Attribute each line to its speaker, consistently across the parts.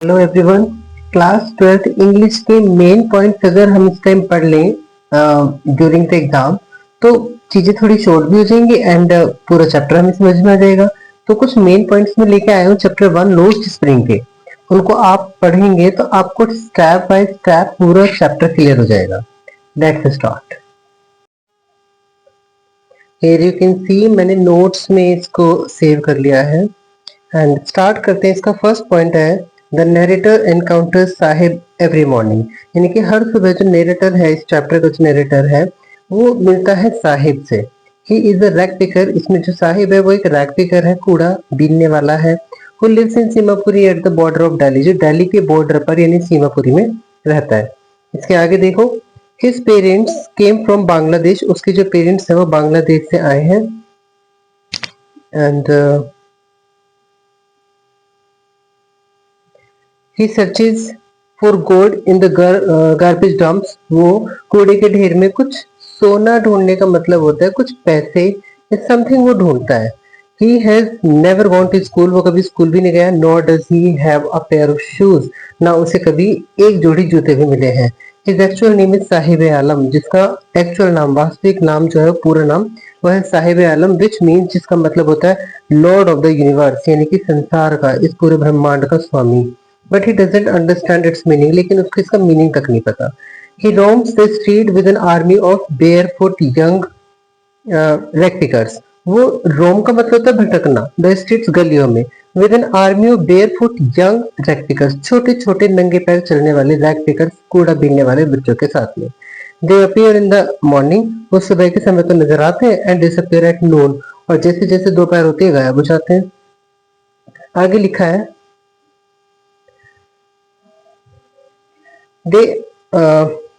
Speaker 1: Hello everyone. Class 12th English के main points अगर हम इस टाइम पढ़ लें ड्यूरिंग द एग्जाम तो चीजें थोड़ी शॉर्ट भी हो जाएंगी एंड पूरा चैप्टर हमें समझ में आ जाएगा। तो कुछ मेन पॉइंट्स में लेके आया हूँ चैप्टर 1 लोस्ट स्प्रिंग के। उनको आप पढ़ेंगे तो आपको स्टेप बाय स्टेप पूरा चैप्टर क्लियर हो जाएगा। Let's start. Here you can see मैंने नोट्स में इसको सेव कर लिया है एंड स्टार्ट करते हैं। इसका फर्स्ट पॉइंट है the narrator encounters Sahib every morning. यानी कि हर सुबह जो नरेटर है, इस चैप्टर का जो नरेटर है वो मिलता है साहिब से। He is a rag picker. इसमें जो साहिब है वो एक रैग पिकर है, कूड़ा बीनने वाला है। Who lives in Seemapuri at the border of Delhi, जो दिल्ली के बॉर्डर पर यानी सीमापुरी में रहता है। इसके आगे देखो, his parents came from Bangladesh. उसके जो पेरेंट्स हैं वो बांग्लादेश से आए हैं and he searches for gold in the garbage dumps. वो कूड़े के ढेर में कुछ सोना ढूंढने का मतलब होता है कुछ पैसे या समथिंग वो ढूंढता है। He has never gone to school. वो कभी स्कूल भी नहीं गया। Nor does he have a pair of shoes. ना उसे कभी एक जोड़ी जूते भी मिले हैं। His actual name is Sahib Alam. जिसका एक्चुअल नाम, वास्तविक नाम जो है पूरा नाम वह है साहिब आलम, विच मीन जिसका मतलब होता है लॉर्ड ऑफ द यूनिवर्स, यानी कि संसार का, इस पूरे ब्रह्मांड का स्वामी। But he doesn't understand its meaning. लेकिन उसको इसका मीनिंग तक नहीं पता। He roams the street with an army of barefoot young ragpickers. वो रोम का मतलब होता है भटकना, द स्ट्रीट्स गलियों में, with an army of barefoot young ragpickers, छोटे छोटे नंगे पैर चलने वाले रेक्टिकर्स, कूड़ा बीनने वाले बच्चों के साथ में। दे अपीयर इन द मॉर्निंग। वो सुबह के समय तो नजर आते हैं एंड डिसअपीयर एट नून। और जैसे जैसे दोपहर होती है गायब हो जाते हैं। आगे लिखा है they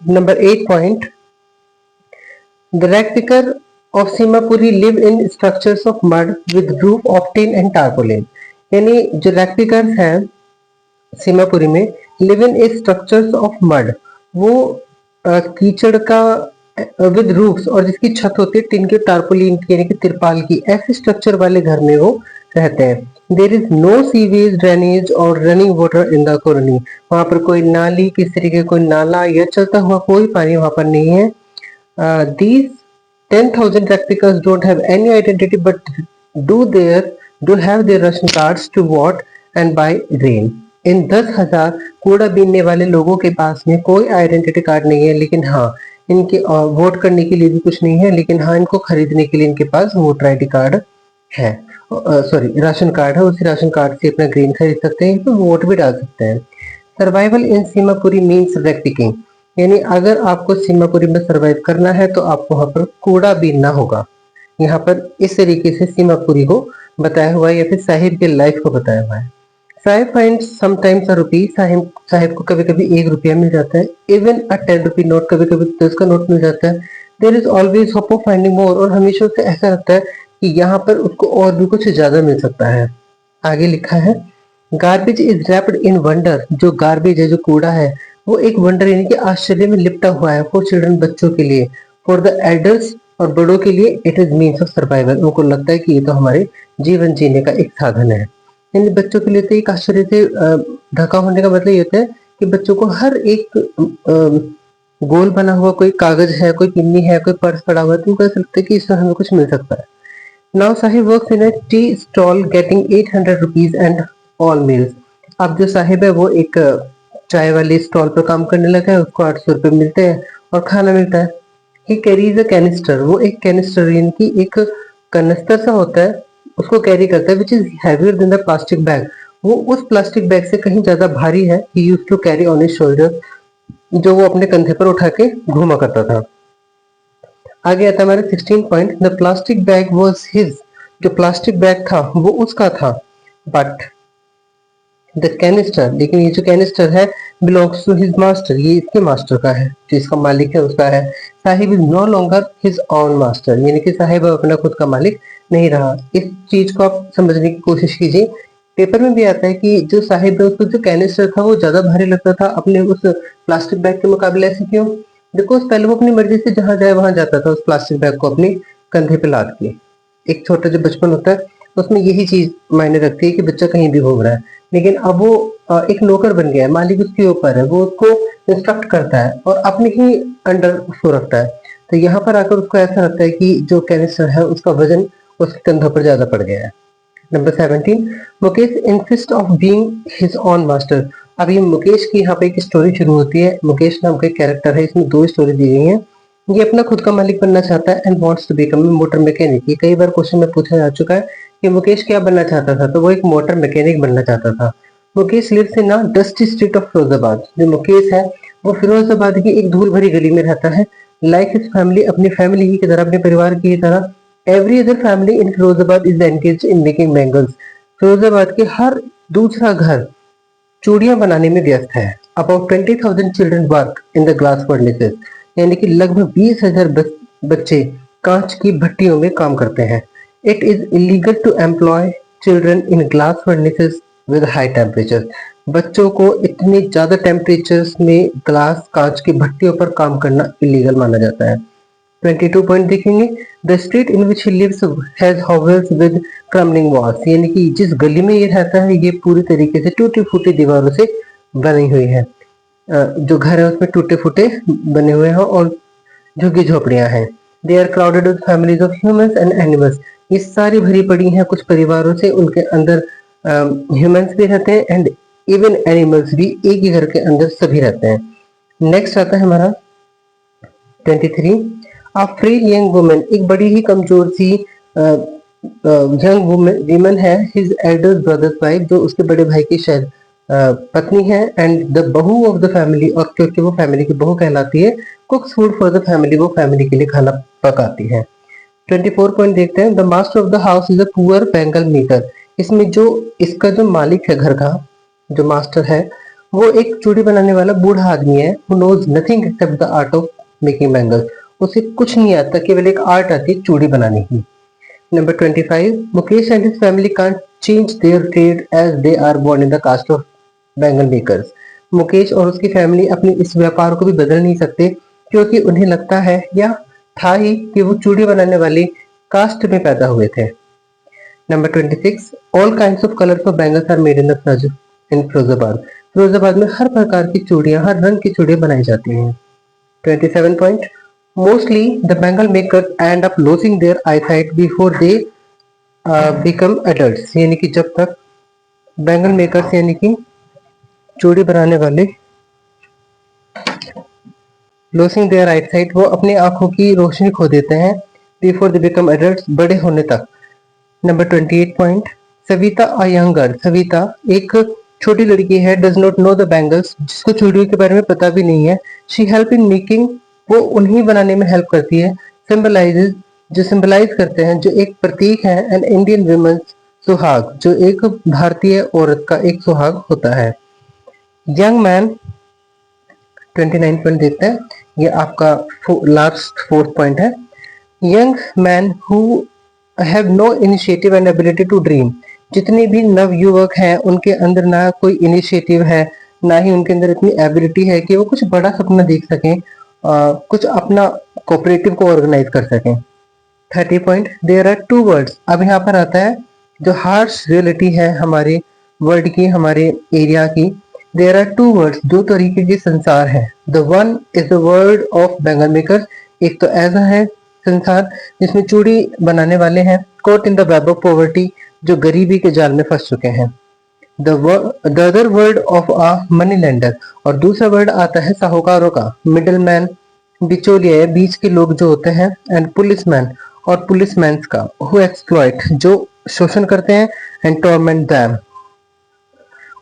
Speaker 1: number 8 point, the ragpicker of Simapuri live in structures of mud with roof of tin and tarpaulin। यानी जो रैगपिकर्स हैं सीमापुरी में, live in structures of mud, वो कीचड़ का विद रूफ्स, और जिसकी छत होती है टिन के टारपोलिन की यानी कि तिरपाल की, ऐसे स्ट्रक्चर वाले घर में वो रहते हैं। There is no sewage drainage और running water in the colony. वहां पर कोई नाली, किस तरीके कोई नाला या चलता हुआ कोई पानी वहां पर नहीं है। these 10,000 practicals don't have any identity but do their do have their ration cards to vote and buy grain। इन 10,000 कूड़ा बीनने वाले लोगों के पास में कोई आइडेंटिटी कार्ड नहीं है, लेकिन हाँ इनके वोट करने के लिए भी कुछ नहीं है, लेकिन हाँ इनको खरीदने के लिए इनके पास वोटर आईडी कार्ड है, सॉरी राशन कार्ड है। उसी राशन कार्ड से अपना ग्रेन खरीद सकते हैं तो वोट भी डाल सकते हैं। Survival in Seemapuri means ragpicking. यानी अगर आपको सीमापुरी में सर्वाइव करना है तो आपको वहां पर कूड़ा बीनना होगा। यहाँ पर इस तरीके से सीमापुरी को बताया हुआ है या फिर साहिब के लाइफ को बताया हुआ है। साहिब फाइंड समटाइम्स अ रुपी। साहिब को कभी कभी 1 रुपया मिल जाता है। इवन अ 10 रुपी नोट, कभी कभी 10 का नोट मिल जाता है। There is always hope of finding more. और हमेशा उसे ऐसा लगता है कि यहाँ पर उसको और भी कुछ ज्यादा मिल सकता है। आगे लिखा है garbage is wrapped in wonder. जो गार्बेज है, जो कूड़ा है, वो एक वंडर यानी कि आश्चर्य में लिपटा हुआ है। फॉर चिल्ड्रन, बच्चों के लिए। फॉर द एडल्ट्स, और बड़ों के लिए, it is means of survival. उनको लगता है कि ये तो हमारे जीवन जीने का एक साधन है। यानी बच्चों के लिए तो एक आश्चर्य से ढका होने का मतलब ये होता है कि बच्चों को हर एक गोल बना हुआ कोई कागज है, कोई पिन्नी है, कोई पर्स पड़ा हुआ है, तो उनको ऐसा लगता है कि इससे हमें कुछ मिल सकता है। Now Sahib works in a tea stall getting 800 rupees and all meals. अब जो साहिब है वो एक चाय वाले स्टॉल पर काम करने लगा है, उसको 800 रुपये मिलते हैं और खाना मिलता है। He carries a canister. वो एक कैनिस्टर यानी कि एक कनस्तर सा होता है, उसको कैरी करता है, which is heavier than the plastic bag. वो उस प्लास्टिक बैग से कहीं ज्यादा भारी है। He used to carry on his shoulder, जो वो अपने कंधे पर उठा के घूमा करता था। आगे आता है हमारे 16 point, the plastic bag was his. जो प्लास्टिक बैग था वो उसका था। बट द कैनिस्टर, लेकिन ये जो कैनिस्टर है, बिलोंग्स टू हिज मास्टर। ये इसके मास्टर का है, जो इसका मालिक है उसका है। Saheb is no longer his own master. यानी कि साहिब अपना खुद का मालिक नहीं रहा। इस चीज को आप समझने की कोशिश कीजिए। पेपर में भी आता है कि जो साहिब है उसको जो कैनिस्टर था वो ज्यादा भारी लगता था अपने उस प्लास्टिक बैग के मुकाबले। ऐसे क्यों? बिकॉज पहले वो अपनी मर्जी से जहां जाए वहां जाता था उस प्लास्टिक बैग को अपने कंधे पे लाद के। एक छोटा जो बचपन होता है उसमें यही चीज मायने रखती है कि बच्चा कहीं भी घूम रहा है। लेकिन अब वो एक नौकर बन गया है, मालिक उसके ऊपर है, वो उसको इंस्ट्रक्ट करता है और अपने ही अंडर उसको रखता है। तो यहाँ पर आकर उसको ऐसा लगता है कि जो कैनिस्टर है उसका वजन उसके कंधों पर ज्यादा पड़ गया है। Number 17, Mukesh insist of being his own master. अब ये मुकेश की यहाँ पे एक स्टोरी शुरू होती है। मुकेश नाम का एक कैरेक्टर है, इसमें दो स्टोरी दी गई है। ये अपना खुद का मालिक बनना चाहता है and wants to become motor mechanic. ये कई बार क्वेश्चन में पूछा जा चुका है कि मुकेश क्या बनना चाहता था, तो वो एक मोटर मैकेनिक बनना चाहता था। मुकेश लिव्स इन ना डस्टी स्ट्रीट ऑफ फिरोजाबाद। जो मुकेश है वो फिरोजाबाद की एक धूल भरी गली में रहता है। लाइक हिज फैमिली, अपनी फैमिली की तरह, अपने परिवार की तरह, every other family in Firozabad is engaged in making bangles. Firozabad के हर दूसरा घर चूड़ियां बनाने में व्यस्त है। About 20,000 children work in the glass furnaces. यानी कि लगभग 20,000 बच्चे कांच की भट्टियों में काम करते हैं। It is illegal to employ children in glass furnaces with high temperature. बच्चों को इतने ज्यादा टेम्परेचर्स में ग्लास कांच की भट्टियों पर काम करना इलीगल माना जाता है। 22 पॉइंट देखेंगे, the street in which he lives has houses with crumbling walls. यानी कि जिस गली में ये रहता है ये पूरी तरीके से टूटी फूटी दीवारों से बनी हुई है। जो घर है उसमें टूटे फूटे बने हुए हैं और झुग्गी झोपड़ियां हैं। They are crowded with families of humans and animals. ये सारी भरी पड़ी हैं कुछ परिवारों से, उनके अंदर ह्यूमंस भी रहते हैं एंड इवन एनिमल्स भी। एक ही घर के अंदर सभी रहते हैं। नेक्स्ट आता है हमारा 23, अ फ्रेल यंग वुमन। एक बड़ी ही कमजोर सी यंग वीमन है। हिज एल्डर ब्रदर्स वाइफ, जो उसके बड़े भाई की शायद पत्नी है। एंड द बहू ऑफ द फैमिली, और क्योंकि वो फैमिली की बहू कहलाती है, कुक्स फूड फॉर द फैमिली, वो फैमिली के लिए खाना पकाती है। 24 पॉइंट देखते हैं, the master of the house is a poor bangle maker. इसमें जो इसका जो मालिक है घर का, जो मास्टर है, वो एक चूड़ी बनाने वाला बूढ़ा आदमी है। Who knows nothing except the art of making bangles. उसे कुछ नहीं आता, केवल एक आर्ट आती है चूड़ी बनाने की। Number 25, Mukesh and his family can't change their trade as they are born in the caste of bangle makers. Mukesh और उसकी फैमिली अपने इस व्यापार को भी बदल नहीं सकते, क्योंकि उन्हें लगता है या था ही कि वो चूड़ी बनाने वाली कास्ट में पैदा हुए थे। Number 26, all kinds of colours of bangles are made in Firozabad. Firozabad में हर प्रकार की चूड़ियां, हर रंग की चूड़ियां बनाई जाती हैं। 27 point, mostly the bangle makers and up losing their eyesight before they become adults. यानी कि जब तक बैंगल मेकर्स यानी कि चूड़ी बनाने वाले लूजिंग देयर आईसाइट, वो अपनी आंखों की रोशनी खो देते हैं बिफोर दे बिकम एडल्ट्स, बड़े होने तक। Number 28 point, Savita a young girl. Savita एक छोटी लड़की है, does not know the bangles, जिसको चूड़ियों के बारे में पता भी नहीं है। शी हेल्प इन मेकिंग, वो उन्हीं बनाने में हेल्प करती है। सिंबलाइजेज, जो सिंबलाइज करते हैं, जो एक प्रतीक है, एन इंडियन वुमेन सुहाग, जो एक भारतीय औरत का एक सुहाग होता है। यंग मैन 29 पॉइंट देखते हैं, ये आपका लास्ट फोर्थ पॉइंट है। Young man who have no initiative and ability to dream. जितने भी नव युवक हैं उनके अंदर ना कोई इनिशिएटिव है, ना ही उनके अंदर इतनी एबिलिटी है कि वो कुछ बड़ा सपना देख सकें, कुछ अपना कोऑपरेटिव को ऑर्गेनाइज कर सकें। 30 point, there are two words. अब यहाँ पर आता है जो हार्श रियलिटी है हमारे वर्ल्ड की, हमारे एरिया की। देयर आर टू वर्ड्स, दो तरीके के संसार है। The one is the world of bangle maker. एक तो ऐसा है संसार जिसमें चूड़ी बनाने वाले हैं, caught in the web of poverty, जो गरीबी के जाल में फंस चुके हैं। The other word of a money lender, और दूसरा वर्ड आता है साहूकारों का, मिडल मैन, बिचौलिया, बीच के लोग जो होते हैं, एंड पुलिसमैन, और पुलिसमैन का, हु एक्सप्लॉइट, जो शोषण करते हैं, एंड टॉर्मेंट दैम,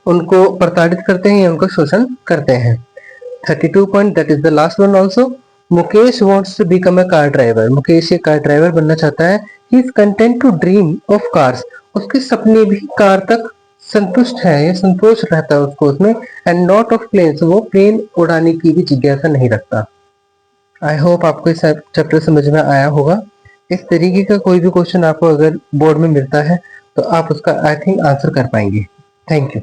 Speaker 1: उनको प्रताड़ित करते हैं या उनको शोषण करते हैं। 32 point, that is the last one also. Mukesh wants to become a car driver. Mukesh एक कार ड्राइवर बनना चाहता है। He is content to dream of cars. उसके सपने भी कार तक संतुष्ट है, या संतोष रहता है उसको उसमें, एंड नॉट ऑफ प्लेन्स, वो प्लेन उड़ाने की भी जिज्ञासा नहीं रखता। आई होप आपको इस चैप्टर समझ में आया होगा। इस तरीके का कोई भी क्वेश्चन आपको अगर बोर्ड में मिलता है तो आप उसका आई थिंक आंसर कर पाएंगे। Thank you.